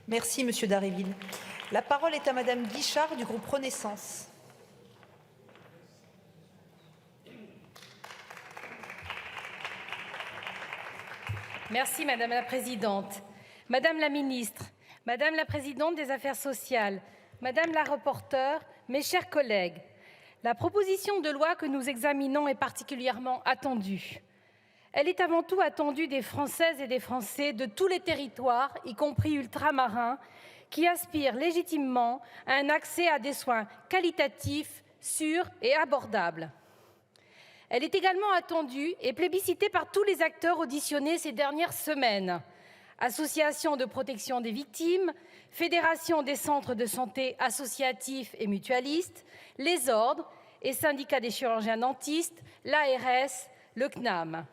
Merci, Monsieur Dharréville. La parole est à Madame Guichard du groupe Renaissance. Merci Madame la Présidente. Madame la Ministre, Madame la Présidente des Affaires sociales, Madame la rapporteure, mes chers collègues, la proposition de loi que nous examinons est particulièrement attendue. Elle est avant tout attendue des Françaises et des Français de tous les territoires, y compris ultramarins, qui aspirent légitimement à un accès à des soins qualitatifs, sûrs et abordables. Elle est également attendue et plébiscitée par tous les acteurs auditionnés ces dernières semaines. Associations de protection des victimes, fédération des centres de santé associatifs et mutualistes, les ordres et syndicats des chirurgiens dentistes, l'ARS, le CNAM.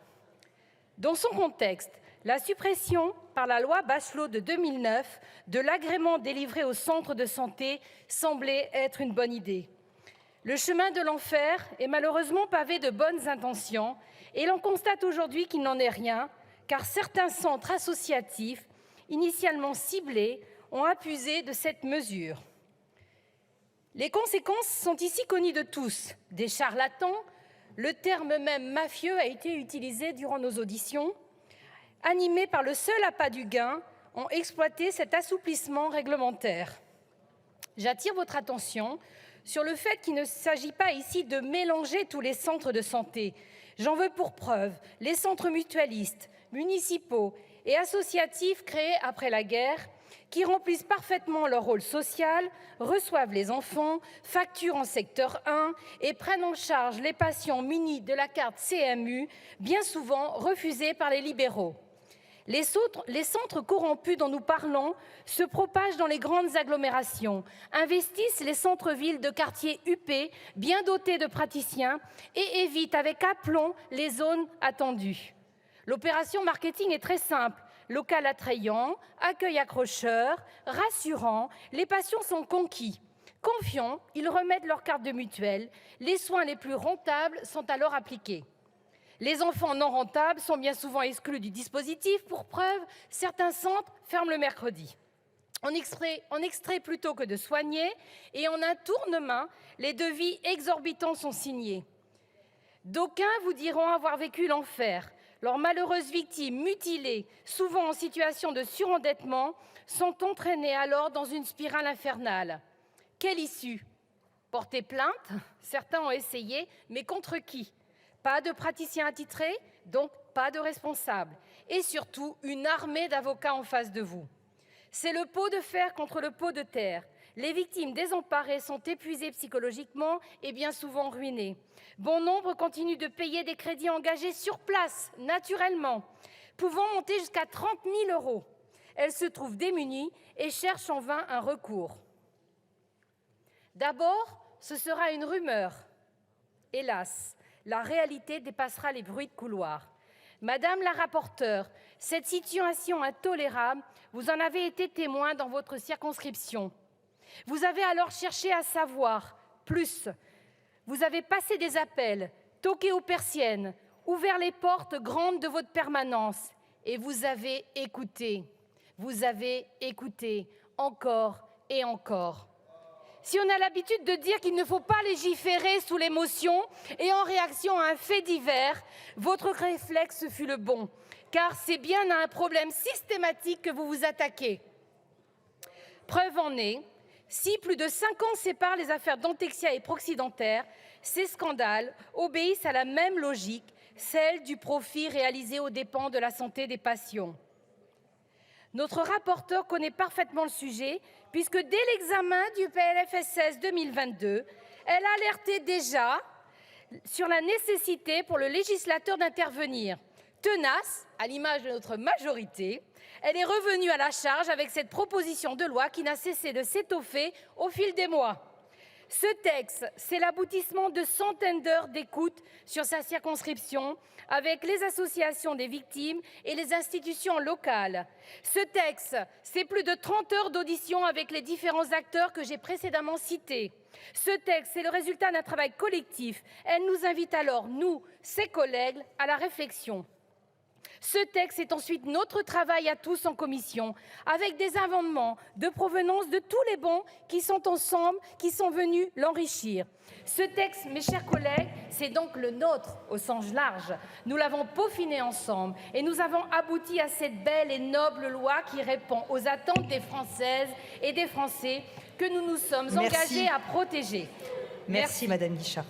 Dans son contexte, la suppression par la loi Bachelot de 2009 de l'agrément délivré aux centres de santé semblait être une bonne idée. Le chemin de l'enfer est malheureusement pavé de bonnes intentions et l'on constate aujourd'hui qu'il n'en est rien, car certains centres associatifs, initialement ciblés, ont abusé de cette mesure. Les conséquences sont ici connues de tous. Des charlatans, le terme même mafieux a été utilisé durant nos auditions, animés par le seul appât du gain, ont exploité cet assouplissement réglementaire. J'attire votre attention sur le fait qu'il ne s'agit pas ici de mélanger tous les centres de santé. J'en veux pour preuve les centres mutualistes, municipaux et associatifs créés après la guerre, qui remplissent parfaitement leur rôle social, reçoivent les enfants, facturent en secteur 1 et prennent en charge les patients munis de la carte CMU, bien souvent refusée par les libéraux. Les centres corrompus dont nous parlons se propagent dans les grandes agglomérations, investissent les centres-villes de quartiers huppés, bien dotés de praticiens, et évitent avec aplomb les zones attendues. L'opération marketing est très simple. Local attrayant, accueil accrocheur, rassurant, les patients sont conquis. Confiants, ils remettent leur carte de mutuelle. Les soins les plus rentables sont alors appliqués. Les enfants non rentables sont bien souvent exclus du dispositif. Pour preuve, certains centres ferment le mercredi. On extrait plutôt que de soigner et en un tournement, les devis exorbitants sont signés. D'aucuns vous diront avoir vécu l'enfer. Leurs malheureuses victimes mutilées, souvent en situation de surendettement, sont entraînées alors dans une spirale infernale. Quelle issue? Porter plainte? Certains ont essayé, mais contre qui? Pas de praticiens attitrés, donc pas de responsables. Et surtout, une armée d'avocats en face de vous. C'est le pot de fer contre le pot de terre. Les victimes désemparées sont épuisées psychologiquement et bien souvent ruinées. Bon nombre continuent de payer des crédits engagés sur place, naturellement, pouvant monter jusqu'à 30 000 €. Elles se trouvent démunies et cherchent en vain un recours. D'abord, ce sera une rumeur. Hélas, la réalité dépassera les bruits de couloir. Madame la rapporteure, cette situation intolérable, vous en avez été témoin dans votre circonscription. Vous avez alors cherché à savoir plus. Vous avez passé des appels, toqué aux persiennes, ouvert les portes grandes de votre permanence et vous avez écouté. Vous avez écouté encore et encore. Si on a l'habitude de dire qu'il ne faut pas légiférer sous l'émotion et en réaction à un fait divers, votre réflexe fut le bon, car c'est bien à un problème systématique que vous vous attaquez. Preuve en est, si plus de 5 ans séparent les affaires Dentexia et Proxy Dentaire, ces scandales obéissent à la même logique, celle du profit réalisé aux dépens de la santé des patients. Notre rapporteur connaît parfaitement le sujet, puisque dès l'examen du PLFSS 2022, elle alertait déjà sur la nécessité pour le législateur d'intervenir. Tenace, à l'image de notre majorité, elle est revenue à la charge avec cette proposition de loi qui n'a cessé de s'étoffer au fil des mois. Ce texte, c'est l'aboutissement de centaines d'heures d'écoute sur sa circonscription avec les associations des victimes et les institutions locales. Ce texte, c'est plus de 30 heures d'audition avec les différents acteurs que j'ai précédemment cités. Ce texte, c'est le résultat d'un travail collectif. Elle nous invite alors, nous, ses collègues, à la réflexion. Ce texte est ensuite notre travail à tous en commission, avec des amendements de provenance de tous les bancs qui sont ensemble, qui sont venus l'enrichir. Ce texte, mes chers collègues, c'est donc le nôtre au sens large. Nous l'avons peaufiné ensemble et nous avons abouti à cette belle et noble loi qui répond aux attentes des Françaises et des Français que nous nous sommes engagés à protéger. Merci, Madame Guichard.